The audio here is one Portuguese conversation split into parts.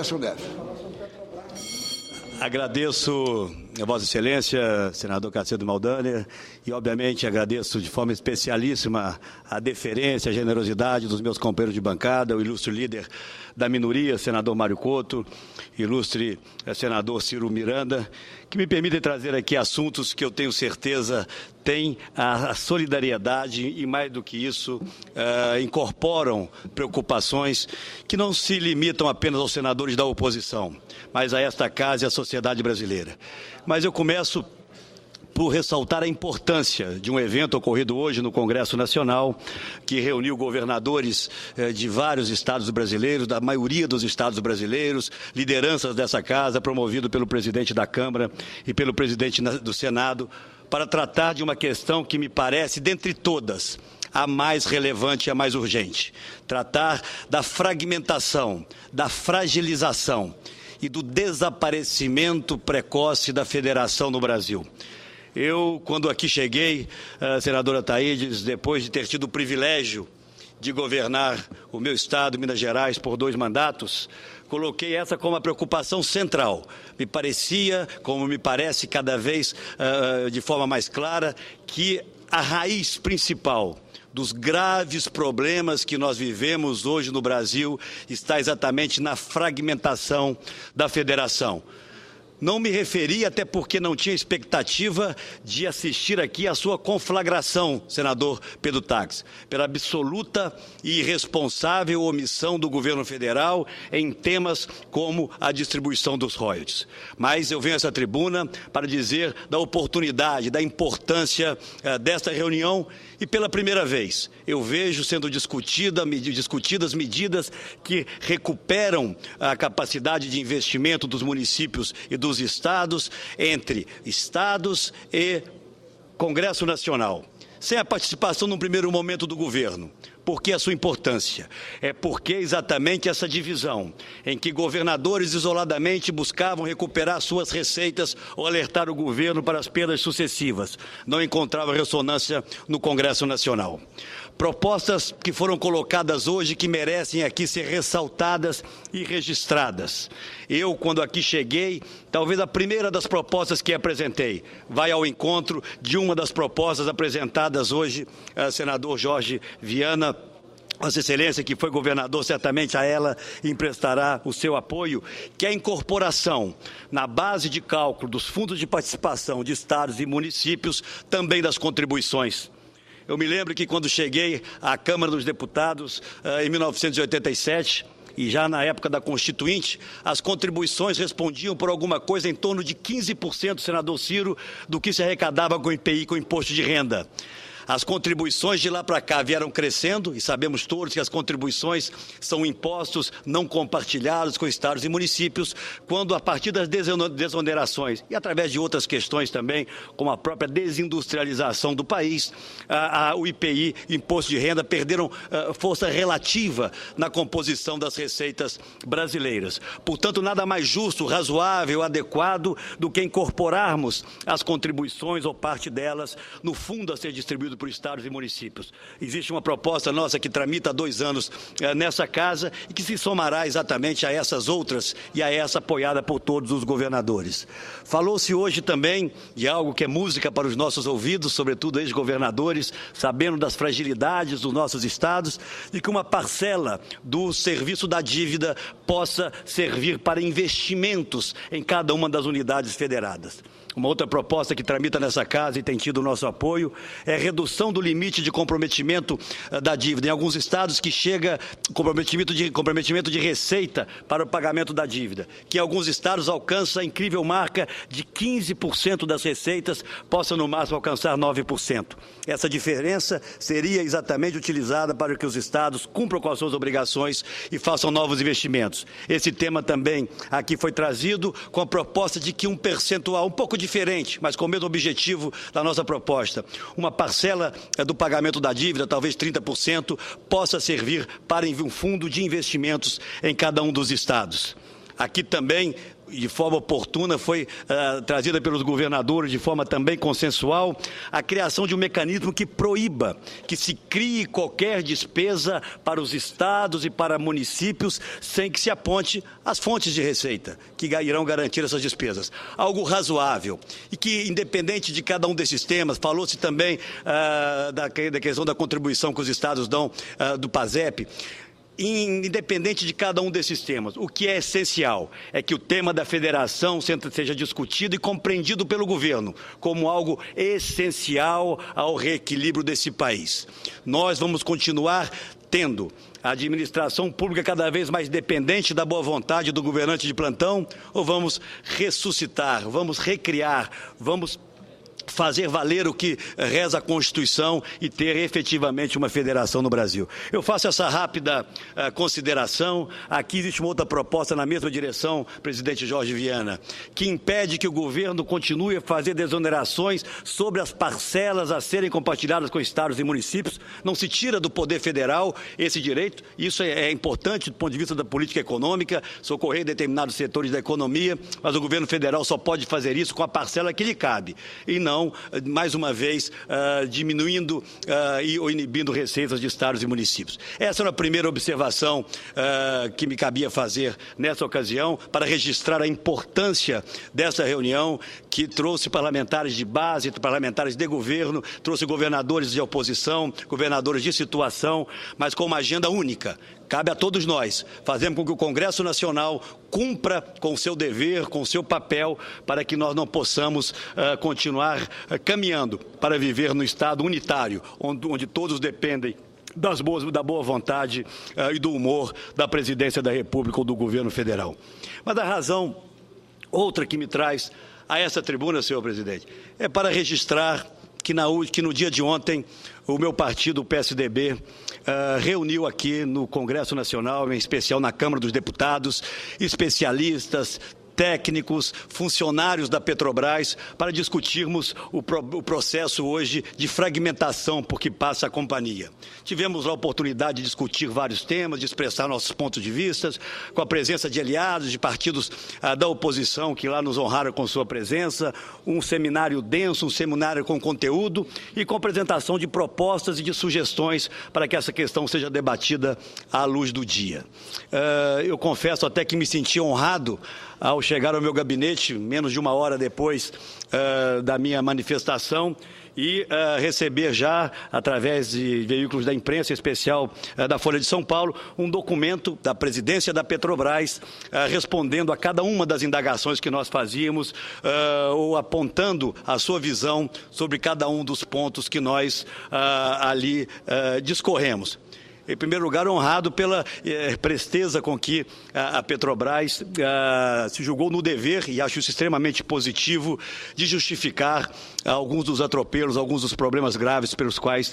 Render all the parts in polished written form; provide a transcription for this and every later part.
Aécio Neves. Agradeço a Vossa Excelência, senador Cacildo Maldaner, e, obviamente, agradeço de forma especialíssima a deferência, a generosidade dos meus companheiros de bancada, o ilustre líder da minoria, senador Mário Couto, ilustre senador Ciro Miranda, que me permitem trazer aqui assuntos que eu tenho certeza têm a solidariedade e, mais do que isso, incorporam preocupações que não se limitam apenas aos senadores da oposição, mas a esta casa e à sociedade brasileira. Mas eu começo por ressaltar a importância de um evento ocorrido hoje no Congresso Nacional, que reuniu governadores de vários estados brasileiros, da maioria dos estados brasileiros, lideranças dessa casa, promovido pelo presidente da Câmara e pelo presidente do Senado, para tratar de uma questão que me parece, dentre todas, a mais relevante e a mais urgente. Tratar da fragmentação, da fragilização e do desaparecimento precoce da federação no Brasil. Eu, quando aqui cheguei, senadora Thaídes, depois de ter tido o privilégio de governar o meu estado, Minas Gerais, por 2 mandatos, coloquei essa como a preocupação central. Me parecia, como me parece cada vez de forma mais clara, que a raiz principal dos graves problemas que nós vivemos hoje no Brasil está exatamente na fragmentação da federação. Não me referi, até porque não tinha expectativa de assistir aqui à sua conflagração, senador Pedro Taques, pela absoluta e irresponsável omissão do governo federal em temas como a distribuição dos royalties. Mas eu venho a essa tribuna para dizer da oportunidade, da importância desta reunião e, pela primeira vez, eu vejo sendo discutidas medidas que recuperam a capacidade de investimento dos municípios e dos estados, entre estados e Congresso Nacional, sem a participação num primeiro momento do governo. Por que a sua importância? É porque exatamente essa divisão, em que governadores isoladamente buscavam recuperar suas receitas ou alertar o governo para as perdas sucessivas, não encontrava ressonância no Congresso Nacional. Propostas que foram colocadas hoje que merecem aqui ser ressaltadas e registradas. Eu, quando aqui cheguei, talvez a primeira das propostas que apresentei vai ao encontro de uma das propostas apresentadas hoje, senador Jorge Viana. Vossa Excelência, que foi governador, certamente a ela emprestará o seu apoio, que é a incorporação na base de cálculo dos fundos de participação de estados e municípios, também das contribuições. Eu me lembro que quando cheguei à Câmara dos Deputados, em 1987, e já na época da Constituinte, as contribuições respondiam por alguma coisa em torno de 15%, senador Ciro, do que se arrecadava com o IPI, com o imposto de renda. As contribuições de lá para cá vieram crescendo, e sabemos todos que as contribuições são impostos não compartilhados com estados e municípios, quando a partir das desonerações e através de outras questões também, como a própria desindustrialização do país, o IPI, imposto de renda, perderam força relativa na composição das receitas brasileiras. Portanto, nada mais justo, razoável, adequado do que incorporarmos as contribuições ou parte delas no fundo a ser distribuído por estados e municípios. Existe uma proposta nossa que tramita há 2 anos nessa casa e que se somará exatamente a essas outras e a essa apoiada por todos os governadores. Falou-se hoje também de algo que é música para os nossos ouvidos, sobretudo ex-governadores, sabendo das fragilidades dos nossos estados, de que uma parcela do serviço da dívida possa servir para investimentos em cada uma das unidades federadas. Uma outra proposta que tramita nessa casa e tem tido o nosso apoio é a redução do limite de comprometimento da dívida. Em alguns estados que chega comprometimento de receita para o pagamento da dívida, que em alguns estados alcança a incrível marca de 15% das receitas, possa no máximo alcançar 9%. Essa diferença seria exatamente utilizada para que os estados cumpram com as suas obrigações e façam novos investimentos. Esse tema também aqui foi trazido com a proposta de que um percentual um pouco diferente, mas com o mesmo objetivo da nossa proposta. Uma parcela do pagamento da dívida, talvez 30%, possa servir para um fundo de investimentos em cada um dos estados. aqui também, de forma oportuna, foi trazida pelos governadores, de forma também consensual, a criação de um mecanismo que proíba que se crie qualquer despesa para os estados e para municípios sem que se aponte as fontes de receita que irão garantir essas despesas. Algo razoável e que, independente de cada um desses temas, falou-se também da questão da contribuição que os estados dão do PASEP. Independente de cada um desses temas, o que é essencial é que o tema da federação seja discutido e compreendido pelo governo como algo essencial ao reequilíbrio desse país. Nós vamos continuar tendo a administração pública cada vez mais dependente da boa vontade do governante de plantão, ou vamos ressuscitar, vamos recriar, vamos fazer valer o que reza a Constituição e ter efetivamente uma federação no Brasil. Eu faço essa rápida consideração. Aqui existe uma outra proposta na mesma direção, presidente Jorge Viana, que impede que o governo continue a fazer desonerações sobre as parcelas a serem compartilhadas com estados e municípios. Não se tira do poder federal esse direito. Isso é importante do ponto de vista da política econômica, socorrer determinados setores da economia, mas o governo federal só pode fazer isso com a parcela que lhe cabe, e não, mais uma vez, diminuindo ou inibindo receitas de estados e municípios. Essa era a primeira observação que me cabia fazer nessa ocasião, para registrar a importância dessa reunião, que trouxe parlamentares de base, parlamentares de governo, trouxe governadores de oposição, governadores de situação, mas com uma agenda única. Cabe a todos nós fazermos com que o Congresso Nacional cumpra com o seu dever, com o seu papel, para que nós não possamos continuar caminhando para viver no Estado unitário, onde todos dependem da boa vontade e do humor da Presidência da República ou do Governo Federal. Mas a razão, outra que me traz a essa tribuna, senhor presidente, é para registrar que no dia de ontem o meu partido, o PSDB, reuniu aqui no Congresso Nacional, em especial na Câmara dos Deputados, especialistas, técnicos, funcionários da Petrobras, para discutirmos o processo hoje de fragmentação por que passa a companhia. Tivemos a oportunidade de discutir vários temas, de expressar nossos pontos de vista, com a presença de aliados, de partidos da oposição que lá nos honraram com sua presença, um seminário denso, um seminário com conteúdo e com apresentação de propostas e de sugestões para que essa questão seja debatida à luz do dia. Eu confesso até que me senti honrado ao chegar ao meu gabinete, menos de uma hora depois da minha manifestação, e receber já, através de veículos da imprensa, em especial da Folha de São Paulo, um documento da presidência da Petrobras respondendo a cada uma das indagações que nós fazíamos ou apontando a sua visão sobre cada um dos pontos que nós ali discorremos. Em primeiro lugar, honrado pela presteza com que a Petrobras se julgou no dever, e acho isso extremamente positivo, de justificar alguns dos atropelos, alguns dos problemas graves pelos quais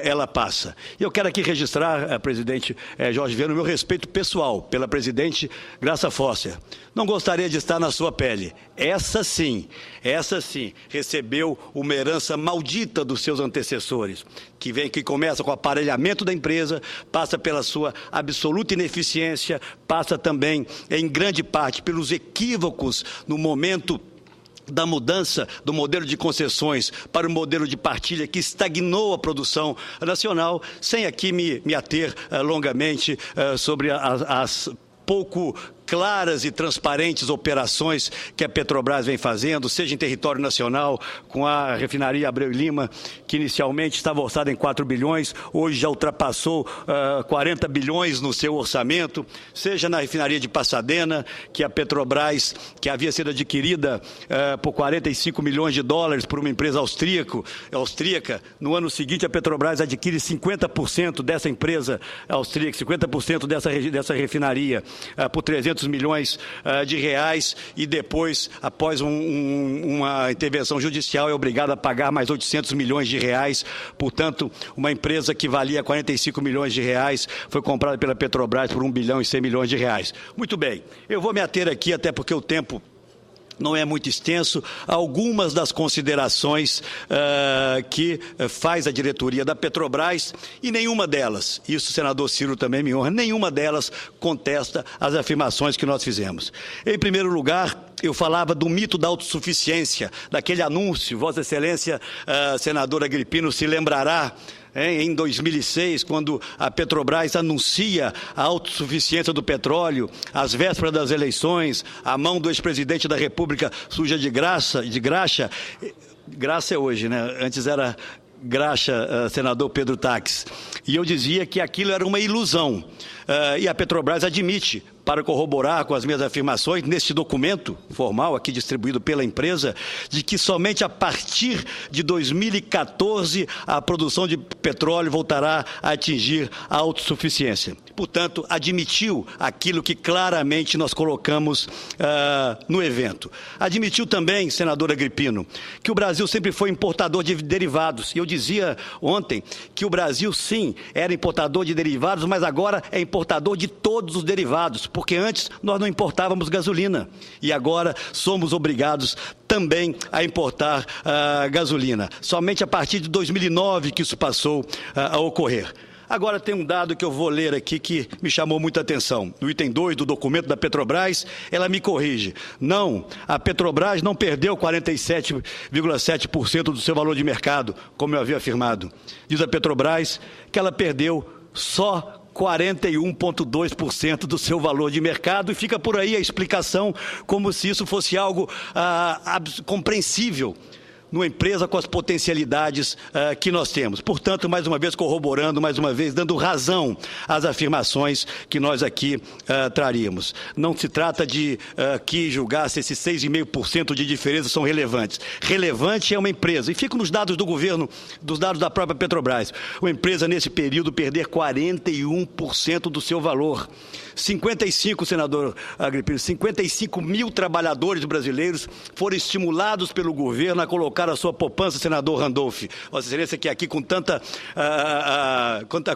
ela passa. E eu quero aqui registrar, presidente Jorge Viana, o meu respeito pessoal pela presidente Graça Fosser. Não gostaria de estar na sua pele. Essa sim, recebeu uma herança maldita dos seus antecessores, que começa com o aparelhamento da empresa, passa pela sua absoluta ineficiência, passa também, em grande parte, pelos equívocos no momento da mudança do modelo de concessões para o modelo de partilha, que estagnou a produção nacional, sem aqui me ater longamente sobre as pouco claras e transparentes operações que a Petrobras vem fazendo, seja em território nacional, com a refinaria Abreu e Lima, que inicialmente estava orçada em 4 bilhões, hoje já ultrapassou 40 bilhões no seu orçamento, seja na refinaria de Pasadena, que a Petrobras, que havia sido adquirida por 45 milhões de dólares por uma empresa austríaca, no ano seguinte a Petrobras adquire 50% dessa empresa austríaca, 50% dessa refinaria, por 300 milhões de reais, e depois, após uma intervenção judicial, é obrigada a pagar mais 800 milhões de reais. Portanto, uma empresa que valia 45 milhões de reais foi comprada pela Petrobras por 1 bilhão e 100 milhões de reais. Muito bem, eu vou me ater aqui, até porque o tempo não é muito extenso, algumas das considerações que faz a diretoria da Petrobras, e nenhuma delas, isso o senador Ciro também me honra, nenhuma delas contesta as afirmações que nós fizemos. Em primeiro lugar, eu falava do mito da autossuficiência, daquele anúncio, Vossa Excelência, senador Agripino, se lembrará, em 2006, quando a Petrobras anuncia a autossuficiência do petróleo, às vésperas das eleições, a mão do ex-presidente da República suja de graxa, graça é hoje, né? Antes era graxa, senador Pedro Taques. E eu dizia que aquilo era uma ilusão. E a Petrobras admite, para corroborar com as minhas afirmações, neste documento formal aqui distribuído pela empresa, de que somente a partir de 2014 a produção de petróleo voltará a atingir a autossuficiência. Portanto, admitiu aquilo que claramente nós colocamos no evento. Admitiu também, senador Agripino, que o Brasil sempre foi importador de derivados. E eu dizia ontem que o Brasil, sim, era importador de derivados, mas agora é importador de todos os derivados, porque antes nós não importávamos gasolina e agora somos obrigados também a importar gasolina. Somente a partir de 2009 que isso passou a ocorrer. Agora tem um dado que eu vou ler aqui que me chamou muita atenção. No item 2 do documento da Petrobras, ela me corrige. Não, a Petrobras não perdeu 47,7% do seu valor de mercado, como eu havia afirmado. Diz a Petrobras que ela perdeu só 41,2% do seu valor de mercado, e fica por aí a explicação como se isso fosse algo compreensível numa empresa com as potencialidades que nós temos. Portanto, mais uma vez corroborando, mais uma vez dando razão às afirmações que nós aqui traríamos. Não se trata de que julgar se esses 6,5% de diferença são relevantes. Relevante é uma empresa, e fico nos dados do governo, dos dados da própria Petrobras, uma empresa nesse período perder 41% do seu valor. 55, senador Agripino, 55 mil trabalhadores brasileiros foram estimulados pelo governo a colocar a sua poupança, senador Randolph. Vossa Excelência, que aqui com tanta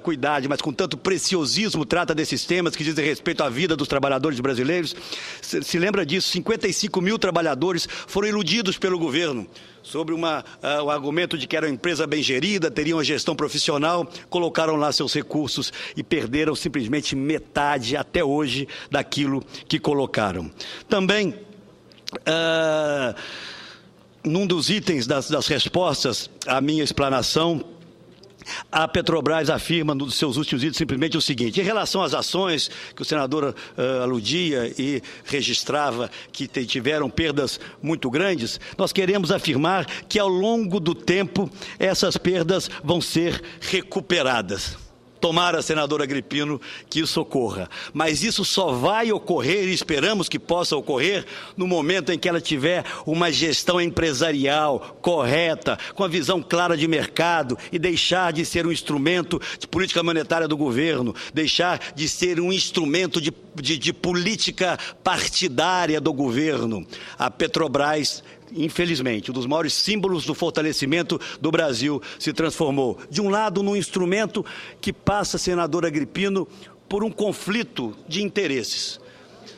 cuidado, mas com tanto preciosismo trata desses temas que dizem respeito à vida dos trabalhadores brasileiros, se lembra disso, 55 mil trabalhadores foram iludidos pelo governo sobre o argumento de que era uma empresa bem gerida, teriam uma gestão profissional, colocaram lá seus recursos e perderam simplesmente metade, até hoje, daquilo que colocaram. Também, num dos itens das respostas à minha explanação, a Petrobras afirma, nos seus últimos itens, simplesmente o seguinte: em relação às ações que o senador aludia e registrava que tiveram perdas muito grandes, nós queremos afirmar que ao longo do tempo essas perdas vão ser recuperadas. Tomara, senador Agripino, que isso ocorra. Mas isso só vai ocorrer, e esperamos que possa ocorrer, no momento em que ela tiver uma gestão empresarial correta, com a visão clara de mercado, e deixar de ser um instrumento de política monetária do governo, deixar de ser um instrumento de política partidária do governo. A Petrobras, infelizmente, um dos maiores símbolos do fortalecimento do Brasil, se transformou, de um lado, num instrumento que passa, senador Agripino, por um conflito de interesses.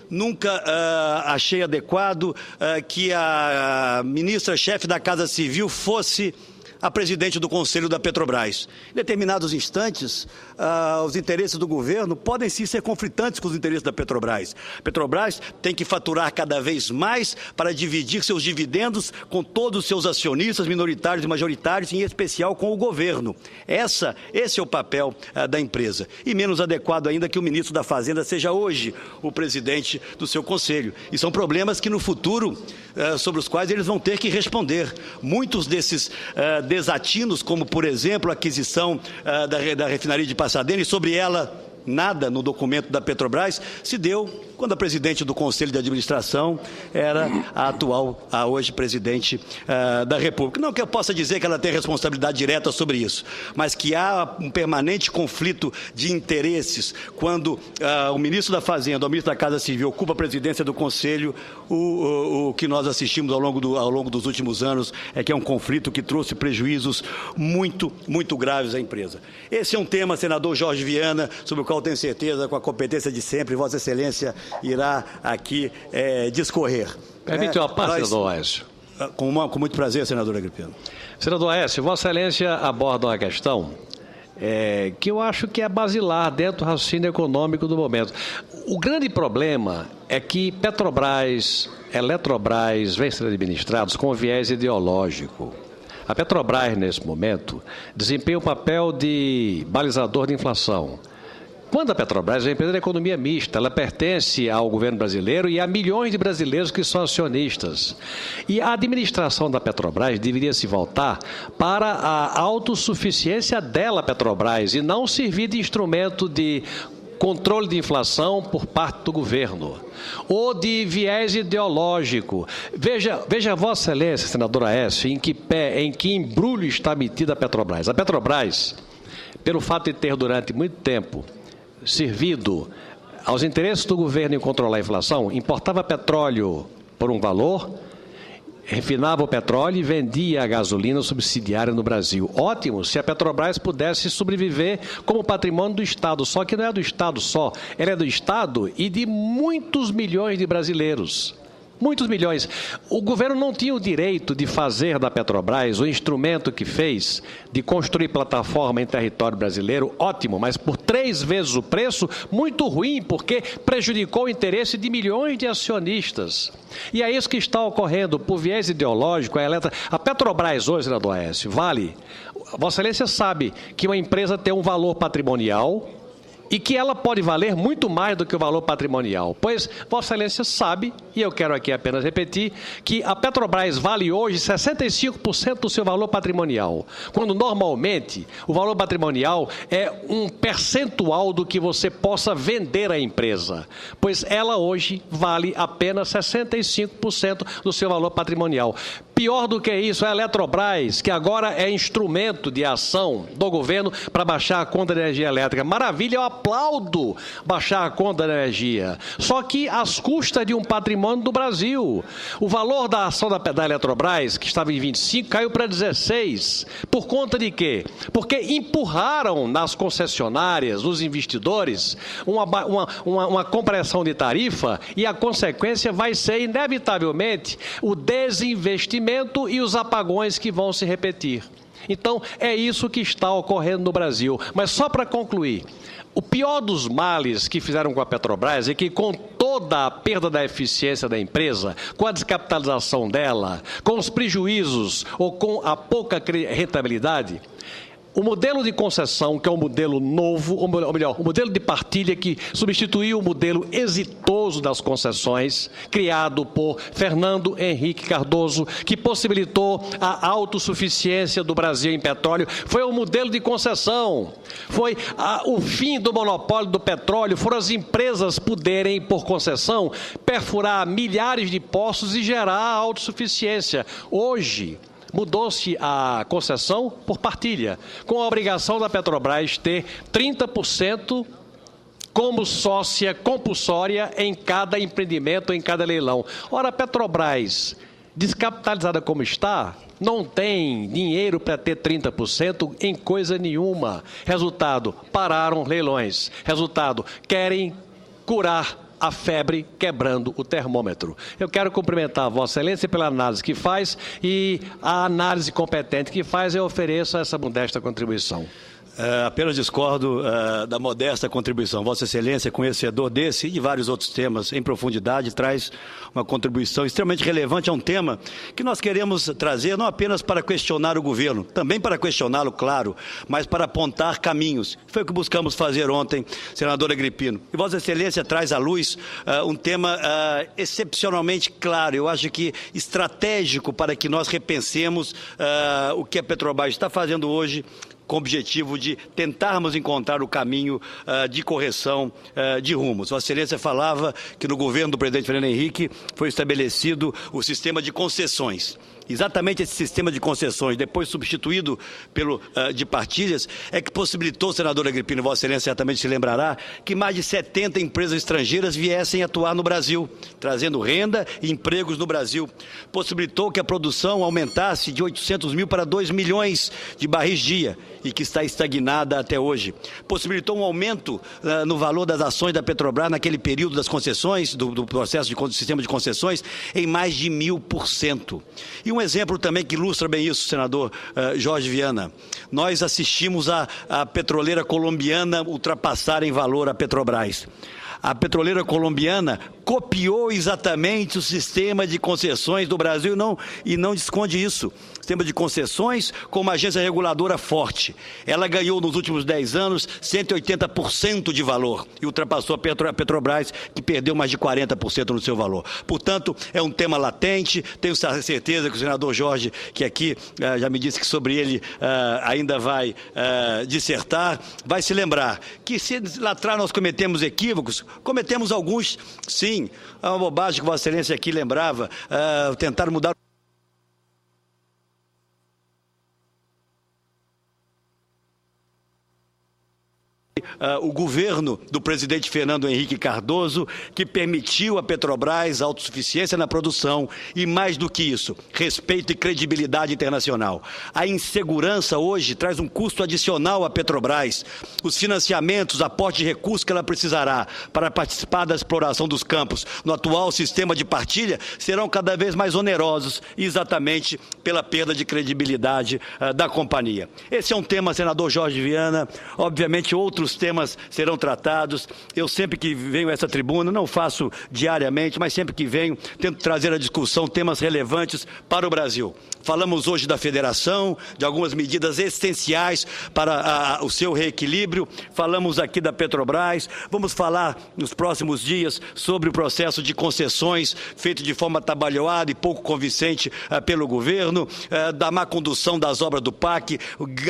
Nunca achei adequado que a ministra-chefe da Casa Civil fosse a presidente do Conselho da Petrobras. Em determinados instantes, os interesses do governo podem sim ser conflitantes com os interesses da Petrobras. A Petrobras tem que faturar cada vez mais para dividir seus dividendos com todos os seus acionistas, minoritários e majoritários, em especial com o governo. Esse é o papel da empresa. E menos adequado ainda que o ministro da Fazenda seja hoje o presidente do seu conselho. E são problemas que no futuro, sobre os quais eles vão ter que responder. Muitos desses desatinos, como, por exemplo, a aquisição da refinaria de Pasadena, e sobre ela nada no documento da Petrobras, se deu quando a presidente do Conselho de Administração era a hoje presidente da República. Não que eu possa dizer que ela tem responsabilidade direta sobre isso, mas que há um permanente conflito de interesses quando o ministro da Fazenda, o ministro da Casa Civil, ocupa a presidência do Conselho. O que nós assistimos ao longo dos últimos anos é que é um conflito que trouxe prejuízos muito, muito graves à empresa. Esse é um tema, senador Jorge Viana, sobre o qual qual eu tenho certeza, com a competência de sempre, Vossa Excelência irá aqui discorrer. Permite uma parte, senador Aécio? Com muito prazer, senador Agripino. Senador Aécio, Vossa Excelência aborda uma questão que eu acho que é basilar dentro do raciocínio econômico do momento. O grande problema é que Petrobras, Eletrobras vêm sendo administrados com viés ideológico. A Petrobras, nesse momento, desempenha o papel de balizador de inflação. Quando a Petrobras é uma empresa de economia mista, ela pertence ao governo brasileiro e a milhões de brasileiros que são acionistas. E a administração da Petrobras deveria se voltar para a autossuficiência dela, Petrobras, e não servir de instrumento de controle de inflação por parte do governo, ou de viés ideológico. Veja Vossa Excelência, senador Aécio, em que embrulho está metida a Petrobras. A Petrobras, pelo fato de ter durante muito tempo servido aos interesses do governo em controlar a inflação, importava petróleo por um valor, refinava o petróleo e vendia a gasolina subsidiária no Brasil. Ótimo se a Petrobras pudesse sobreviver como patrimônio do Estado, só que não é do Estado só, ela é do Estado e de muitos milhões de brasileiros. Muitos milhões. O governo não tinha o direito de fazer da Petrobras o instrumento que fez de construir plataforma em território brasileiro, ótimo, mas por 3 vezes o preço, muito ruim, porque prejudicou o interesse de milhões de acionistas. E é isso que está ocorrendo, por viés ideológico, a Petrobras hoje, senador Aécio, vale. Vossa Excelência sabe que uma empresa tem um valor patrimonial e que ela pode valer muito mais do que o valor patrimonial. Pois Vossa Excelência sabe, e eu quero aqui apenas repetir, que a Petrobras vale hoje 65% do seu valor patrimonial, quando normalmente o valor patrimonial é um percentual do que você possa vender à empresa, pois ela hoje vale apenas 65% do seu valor patrimonial. Pior do que isso é a Eletrobras, que agora é instrumento de ação do governo para baixar a conta de energia elétrica. Maravilha, eu aplaudo baixar a conta da energia. Só que às custas de um patrimônio do Brasil. O valor da ação da Eletrobras, que estava em 25, caiu para 16. Por conta de quê? Porque empurraram nas concessionárias, nos investidores, uma compressão de tarifa e a consequência vai ser, inevitavelmente, o desinvestimento e os apagões que vão se repetir. Então, é isso que está ocorrendo no Brasil. Mas só para concluir, o pior dos males que fizeram com a Petrobras é que, com toda a perda da eficiência da empresa, com a descapitalização dela, com os prejuízos ou com a pouca rentabilidade, o modelo de concessão, que é um modelo novo, ou melhor, o modelo de partilha que substituiu o modelo exitoso das concessões, criado por Fernando Henrique Cardoso, que possibilitou a autossuficiência do Brasil em petróleo, foi o modelo de concessão, foi o fim do monopólio do petróleo, foram as empresas poderem, por concessão, perfurar milhares de poços e gerar a autossuficiência. Hoje, mudou-se a concessão por partilha, com a obrigação da Petrobras ter 30% como sócia compulsória em cada empreendimento, em cada leilão. Ora, a Petrobras, descapitalizada como está, não tem dinheiro para ter 30% em coisa nenhuma. Resultado, pararam leilões. Resultado, querem curar a febre quebrando o termômetro. Eu quero cumprimentar a Vossa Excelência pela análise que faz e a análise competente que faz, eu ofereço essa modesta contribuição. Apenas discordo da modesta contribuição. Vossa Excelência, conhecedor desse e de vários outros temas em profundidade, traz uma contribuição extremamente relevante a um tema que nós queremos trazer não apenas para questionar o governo, também para questioná-lo, claro, mas para apontar caminhos. Foi o que buscamos fazer ontem, senador Agripino. E Vossa Excelência traz à luz um tema excepcionalmente claro, eu acho que estratégico para que nós repensemos o que a Petrobras está fazendo hoje, com o objetivo de tentarmos encontrar o caminho de correção de rumos. Vossa Excelência falava que no governo do presidente Fernando Henrique foi estabelecido o sistema de concessões. exatamente esse sistema de concessões, depois substituído pelo de partilhas, é que possibilitou, senador Agrippino, Vossa Excelência certamente se lembrará, que mais de 70 empresas estrangeiras viessem atuar no Brasil, trazendo renda e empregos no Brasil. Possibilitou que a produção aumentasse de 800 mil para 2 milhões de barris dia e que está estagnada até hoje. Possibilitou um aumento no valor das ações da Petrobras naquele período das concessões, do processo de sistema de concessões, em mais de 1000%. E um exemplo também que ilustra bem isso, senador Jorge Viana. Nós assistimos a petroleira colombiana ultrapassar em valor a Petrobras. A petroleira colombiana copiou exatamente o sistema de concessões do Brasil e não esconde isso. Sistema de concessões com uma agência reguladora forte. Ela ganhou nos últimos 10 anos 180% de valor e ultrapassou a Petrobras, que perdeu mais de 40% no seu valor. Portanto, é um tema latente, tenho certeza que o senador Jorge, que aqui já me disse que sobre ele ainda vai dissertar, vai se lembrar que se lá atrás nós cometemos equívocos, cometemos alguns, sim, é uma bobagem que Vossa Excelência aqui lembrava, tentar mudar o governo do presidente Fernando Henrique Cardoso, que permitiu à Petrobras autossuficiência na produção e, mais do que isso, respeito e credibilidade internacional. A insegurança hoje traz um custo adicional à Petrobras. Os financiamentos, aporte de recursos que ela precisará para participar da exploração dos campos no atual sistema de partilha serão cada vez mais onerosos, exatamente pela perda de credibilidade da companhia. Esse é um tema, senador Jorge Viana, obviamente outros temas serão tratados. Eu sempre que venho a essa tribuna, não faço diariamente, mas sempre que venho, tento trazer à discussão temas relevantes para o Brasil. Falamos hoje da federação, de algumas medidas essenciais para o seu reequilíbrio. Falamos aqui da Petrobras. Vamos falar nos próximos dias sobre o processo de concessões feito de forma atabalhoada e pouco convincente pelo governo, da má condução das obras do PAC,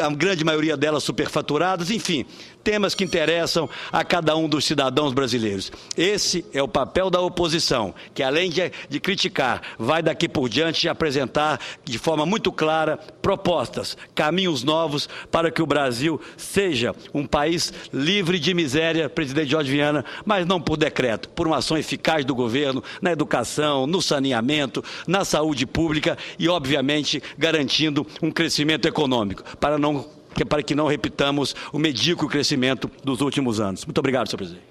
a grande maioria delas superfaturadas, enfim, temas que interessam a cada um dos cidadãos brasileiros. Esse é o papel da oposição, que além de criticar, vai daqui por diante apresentar de forma muito clara propostas, caminhos novos para que o Brasil seja um país livre de miséria, presidente Jorge Viana, mas não por decreto, por uma ação eficaz do governo na educação, no saneamento, na saúde pública e, obviamente, garantindo um crescimento econômico, para que não repitamos o medíocre crescimento dos últimos anos. Muito obrigado, senhor presidente.